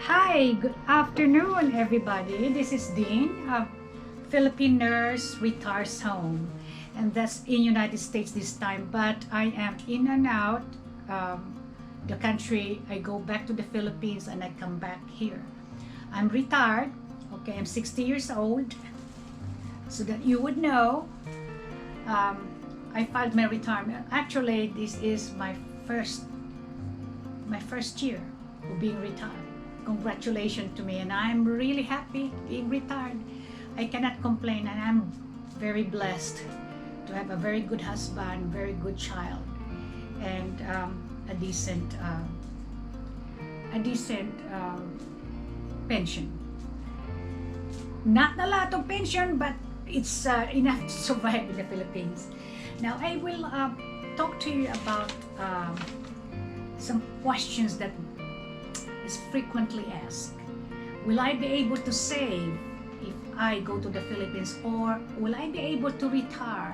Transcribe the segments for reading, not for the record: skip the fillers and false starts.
Hi, good afternoon, everybody. This is Dean of Filipinos Retires Home, and that's in United States this time. But I am in and out the country. I go back to the Philippines and I come back here. I'm retired. Okay, I'm 60 years old. So that you would know, I filed my retirement. Actually, this is my first year of being retired. Congratulations to me, and I'm really happy being retired. I cannot complain, and I'm very blessed to have a very good husband, very good child, and a decent pension. Not a lot of pension, but it's enough to survive in the Philippines. Now I will talk to you about some questions that is frequently asked. Will I be able to save if I go to the Philippines, or will I be able to retire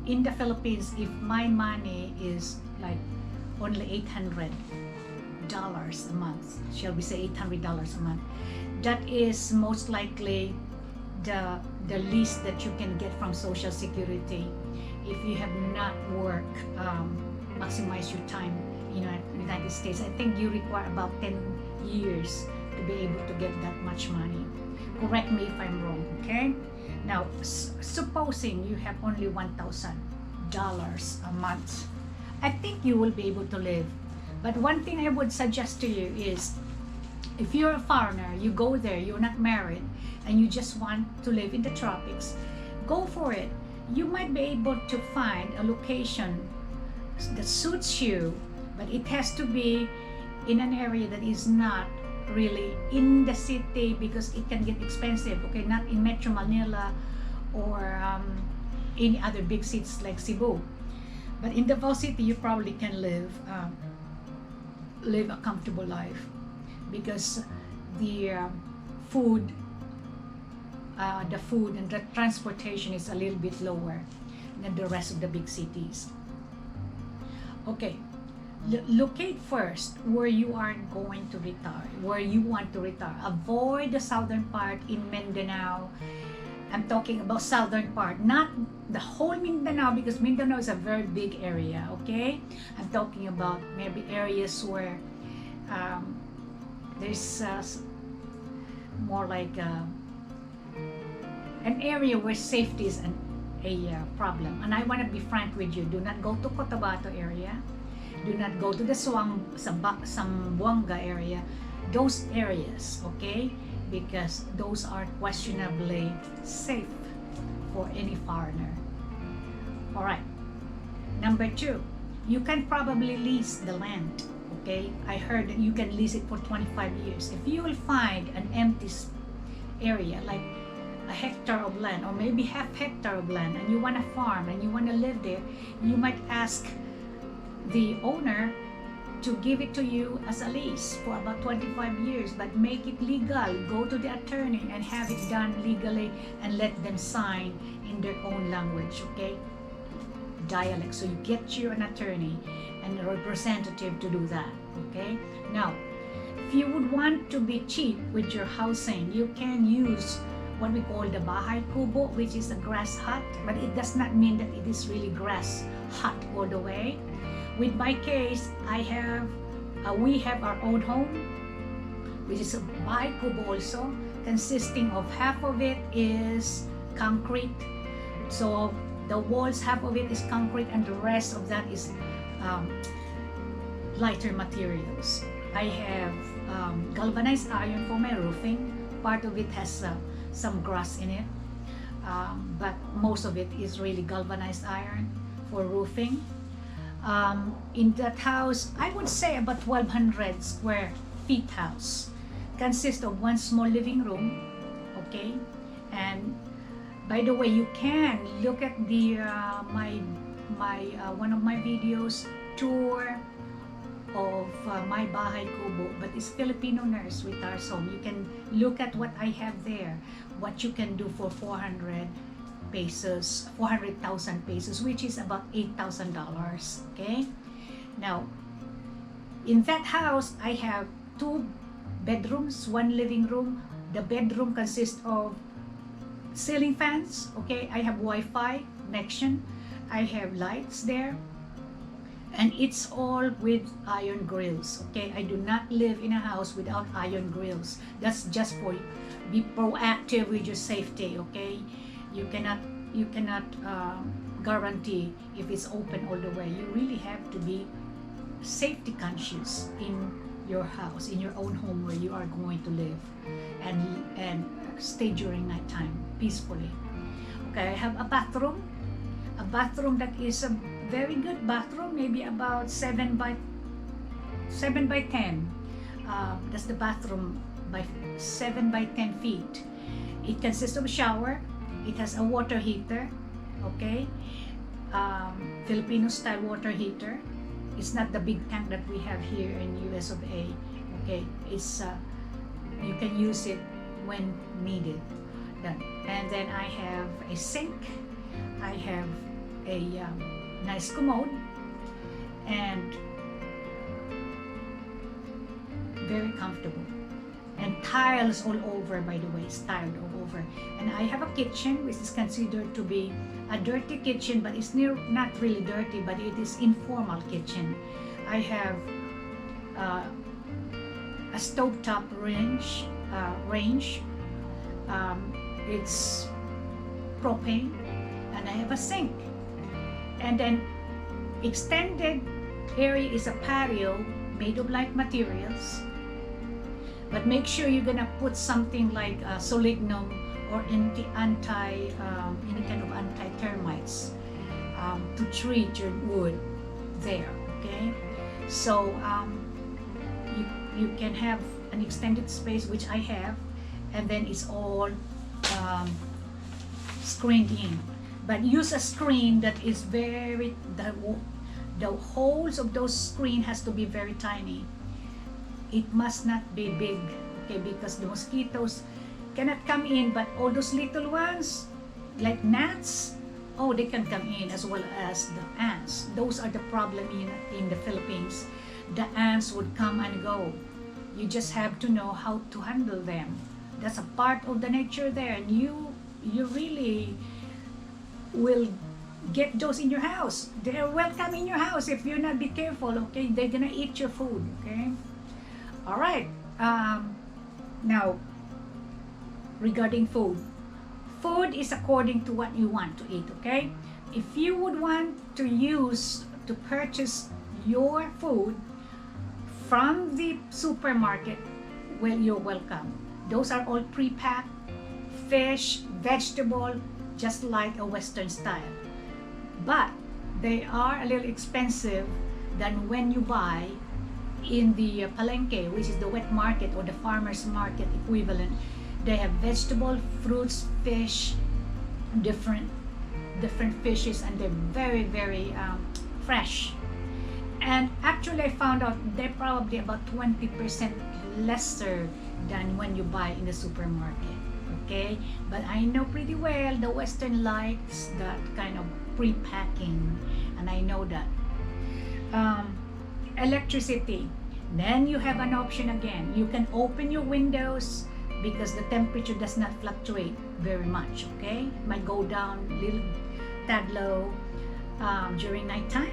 in the Philippines if my money is like only $800 a month? Shall we say $800 a month? That is most likely the least that you can get from Social Security if you have not worked, maximize your time in the United States. I think you require about 10 years to be able to get that much money. Correct me if I'm wrong, okay? Now, supposing you have only $1,000 a month, I think you will be able to live. But one thing I would suggest to you is, if you're a foreigner, you go there, you're not married, and you just want to live in the tropics, go for it. You might be able to find a location that suits you, but it has to be in an area that is not really in the city, because it can get expensive. Okay, not in Metro Manila or any other big cities like Cebu, but in Davao City you probably can live a comfortable life, because the food and the transportation is a little bit lower than the rest of the big cities. Okay, locate first where you are going to retire, where you want to retire. Avoid the southern part in Mindanao. I'm talking about southern part, not the whole Mindanao, because Mindanao is a very big area, okay? I'm talking about maybe areas where there's more like an area where safety is a problem. And I want to be frank with you. Do not go to Cotabato area. Do not go to the Zamboanga area. Those areas, okay? Because those are questionably safe for any foreigner. All right. Number 2, you can probably lease the land. Okay, I heard that you can lease it for 25 years. If you will find an empty area, like a hectare of land or maybe half hectare of land, and you want to farm and you want to live there, you might ask the owner to give it to you as a lease for about 25 years, but make it legal. Go to the attorney and have it done legally, and let them sign in their own language, okay? Dialect. So you get you an attorney and a representative to do that, okay? Now, if you would want to be cheap with your housing, you can use what we call the bahay kubo, which is a grass hut, but it does not mean that it is really grass hut all the way. With my case, we have our own home, which is a bahay kubo also, consisting of half of it is concrete. So the walls, half of it is concrete, and the rest of that is lighter materials. I have galvanized iron for my roofing. Part of it has some grass in it, but most of it is really galvanized iron for roofing. In that house, I would say about 1,200 square feet house, consists of one small living room, okay? And by the way, you can look at the one of my videos, tour of my bahay kubo, but it's Filipino Nurse Retires Home. You can look at what I have there, what you can do for 400,000 pesos, which is about $8,000, okay? Now, in that house, I have two bedrooms, one living room. The bedroom consists of ceiling fans. Okay, I have Wi-Fi connection. I have lights there, and it's all with iron grills. Okay, I do not live in a house without iron grills. That's just for be proactive with your safety. Okay, you cannot guarantee if it's open all the way. You really have to be safety conscious in your house, in your own home where you are going to live, and stay during nighttime peacefully. Okay, I have a bathroom that is a very good bathroom, maybe about 7 by 10. That's the bathroom, by 7 by 10 feet. It consists of a shower. It has a water heater. Okay, Filipino style water heater. It's not the big tank that we have here in US of A. Okay, it's you can use it when needed. And then I have a sink. I have a nice commode, and very comfortable. And tiles all over, by the way, it's tiled all over. And I have a kitchen which is considered to be a dirty kitchen, but it's not really dirty, but it is informal kitchen. I have a stovetop range. It's propane, and I have a sink. And then extended area is a patio made of light materials. But make sure you're gonna put something like solignum or any kind of anti-termites to treat your wood there. Okay, so you can have an extended space, which I have, and then it's all screened in. But use a screen that is very, the holes of those screen has to be very tiny. It must not be big, okay, because the mosquitoes cannot come in, but all those little ones, like gnats, oh, they can come in, as well as the ants. Those are the problem in the Philippines. The ants would come and go. You just have to know how to handle them. That's a part of the nature there, and you really will get those in your house. They're welcome in your house if you're not be careful. Okay, they're gonna eat your food. Okay, all right. Now, regarding food is according to what you want to eat. Okay, if you would want to purchase your food from the supermarket, well, you're welcome. Those are all pre-packed, fish, vegetable, just like a Western style. But they are a little expensive than when you buy in the palengke, which is the wet market or the farmer's market equivalent. They have vegetable, fruits, fish, different fishes, and they're very, very fresh. And actually, I found out they're probably about 20% lesser than when you buy in the supermarket. Okay, but I know pretty well the Western likes that kind of pre-packing, and I know that. Electricity, then you have an option again. You can open your windows because the temperature does not fluctuate very much. Okay, it might go down a little tad low during nighttime,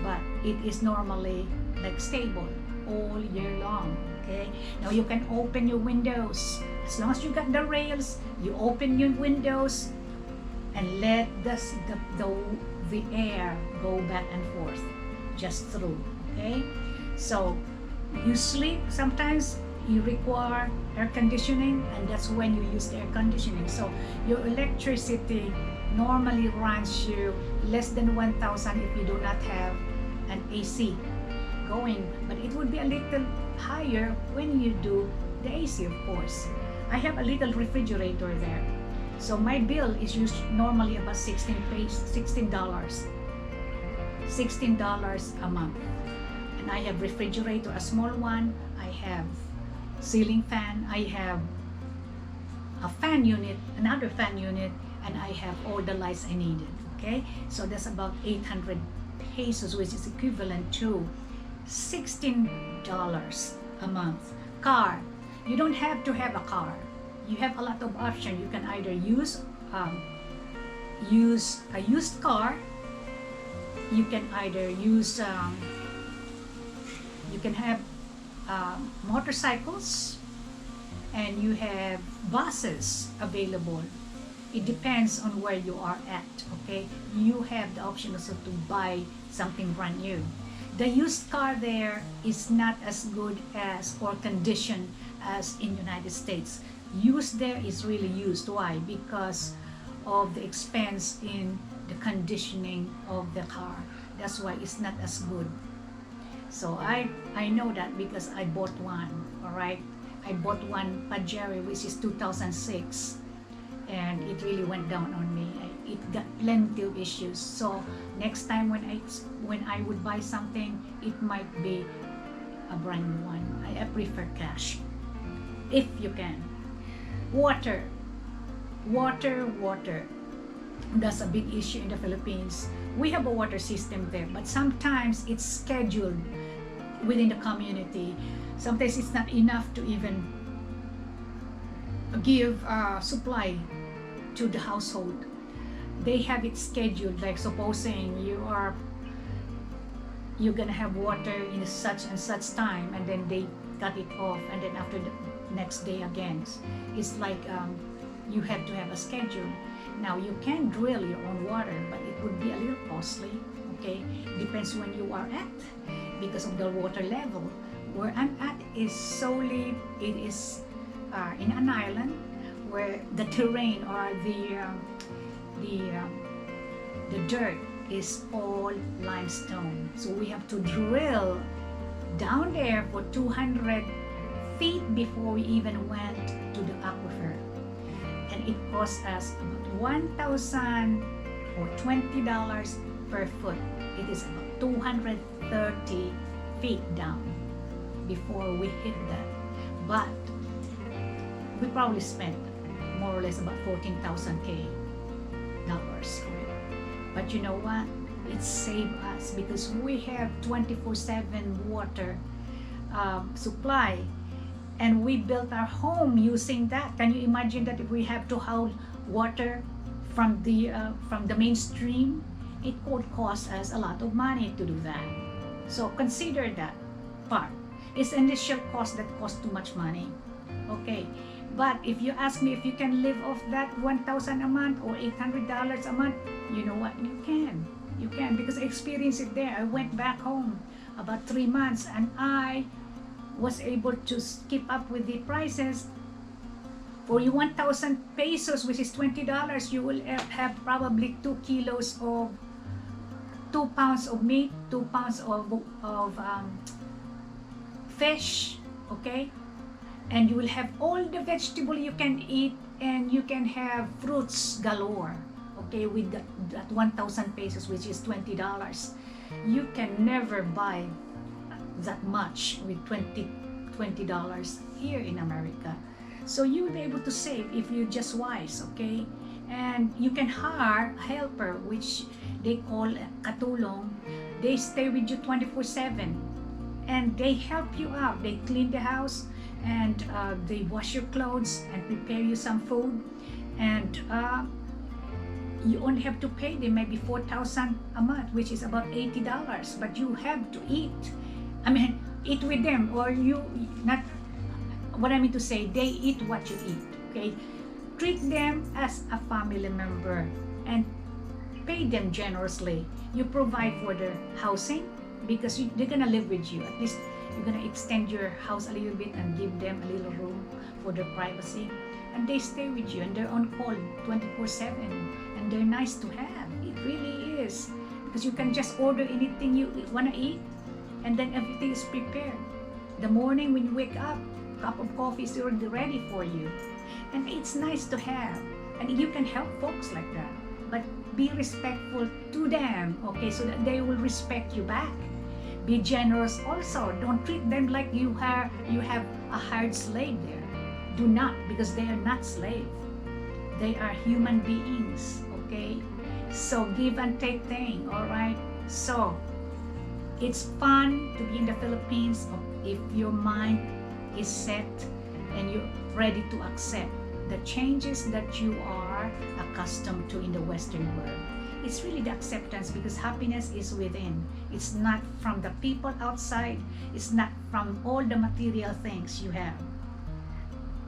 but it is normally like stable all year long. Okay, now you can open your windows. As long as you got the rails, you open your windows and let the air go back and forth just through. Okay, so you sleep, sometimes you require air conditioning, and that's when you use the air conditioning. So your electricity normally runs you less than 1,000 if you do not have an AC going, but it would be a little higher when you do the AC, of course. I have a little refrigerator there, so my bill is normally about $16 a month. And I have refrigerator, a small one. I have ceiling fan. I have a fan unit, another fan unit, and I have all the lights I needed. Okay, so that's about 800 pesos, which is equivalent to $16 a month. Car, You don't have to have a car. You have a lot of options. You can either use a used car. You can either use you can have motorcycles, and you have buses available. It depends on where you are at. Okay, you have the option also to buy something brand new. The used car there is not as good as or condition as in United States. Used there is really used. Why? Because of the expense in the conditioning of the car. That's why it's not as good. So I know that because I bought one. All right, I bought one Pajero which is 2006, and it really went down on me. It got plenty of issues. So next time when I would buy something, it might be a brand new one. I prefer cash if you can. Water. That's a big issue in the Philippines. We have a water system there, but sometimes it's scheduled within the community. Sometimes it's not enough to even give supply to the household. They have it scheduled, like supposing you're gonna have water in such and such time, and then they cut it off, and then after the next day again. It's like you have to have a schedule. Now you can drill your own water, but it would be a little costly. Okay, depends when you are at, because of the water level. Where I'm at is solely, it is in an island where the terrain or the dirt is all limestone. So we have to drill down there for 200 feet before we even went to the aquifer. And it cost us about $1,000 or $20 per foot. It is about 230 feet down before we hit that. But we probably spent more or less about $14,000 dollars. But you know what? It saved us because we have 24/7 water supply, and we built our home using that. Can you imagine that if we have to haul water from the mainstream? It could cost us a lot of money to do that. So consider that part. It's initial cost that costs too much money. Okay, but if you ask me if you can live off that $1,000 a month or $800 a month, you know what? You can. You can, because I experienced it there. I went back home about 3 months, and I was able to keep up with the prices. For your 1,000 pesos, which is $20, you will have probably 2 kilos of 2 pounds of meat, 2 pounds of fish, okay? And you will have all the vegetable you can eat, and you can have fruits galore, okay, with that 1,000 pesos, which is $20. You can never buy that much with $20 here in America. So you will be able to save if you're just wise, okay? And you can hire a helper, which they call katulong. They stay with you 24/7, and they help you out. They clean the house, and they wash your clothes and prepare you some food, and you only have to pay them maybe $4,000 a month, which is about $80. But you have to eat. I mean, eat with them, or you not. What I mean to say, they eat what you eat. Okay, treat them as a family member and pay them generously. You provide for their housing because they're gonna live with you. At least you're gonna extend your house a little bit and give them a little room for their privacy. And they stay with you, and they're on call 24/7, and they're nice to have. It really is, because you can just order anything you wanna eat, and then everything is prepared. The morning when you wake up, cup of coffee is already ready for you, and it's nice to have. And you can help folks like that, but be respectful to them, okay, so that they will respect you back. Be generous also. Don't treat them like you have a hired slave there. Do not, because they are not slave. They are human beings, okay? So give and take thing, all right? So it's fun to be in the Philippines if your mind is set and you're ready to accept the changes that you are accustomed to in the Western world. It's really the acceptance, because happiness is within. It's not from the people outside. It's not from all the material things you have.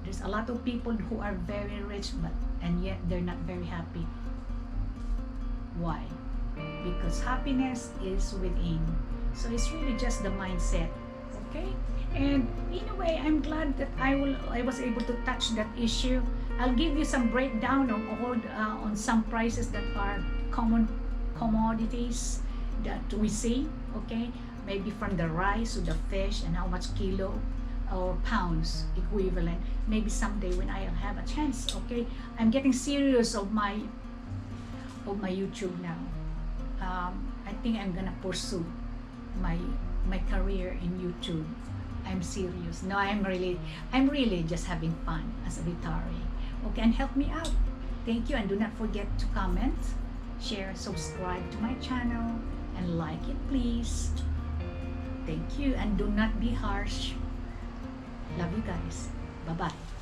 There's a lot of people who are very rich, and yet they're not very happy. Why? Because happiness is within. So it's really just the mindset. Okay? And in a way, I'm glad that I was able to touch that issue. I'll give you some breakdown on some prices that are common commodities that we see. Okay, maybe from the rice to the fish, and how much kilo or pounds equivalent. Maybe someday when I have a chance. Okay, I'm getting serious of my YouTube now. I think I'm gonna pursue my career in YouTube. I'm serious. No, I'm really just having fun as a retiree. Okay, and help me out. Thank you, and do not forget to comment, share, subscribe to my channel, and like it, please. Thank you, and do not be harsh. Love you guys. Bye-bye.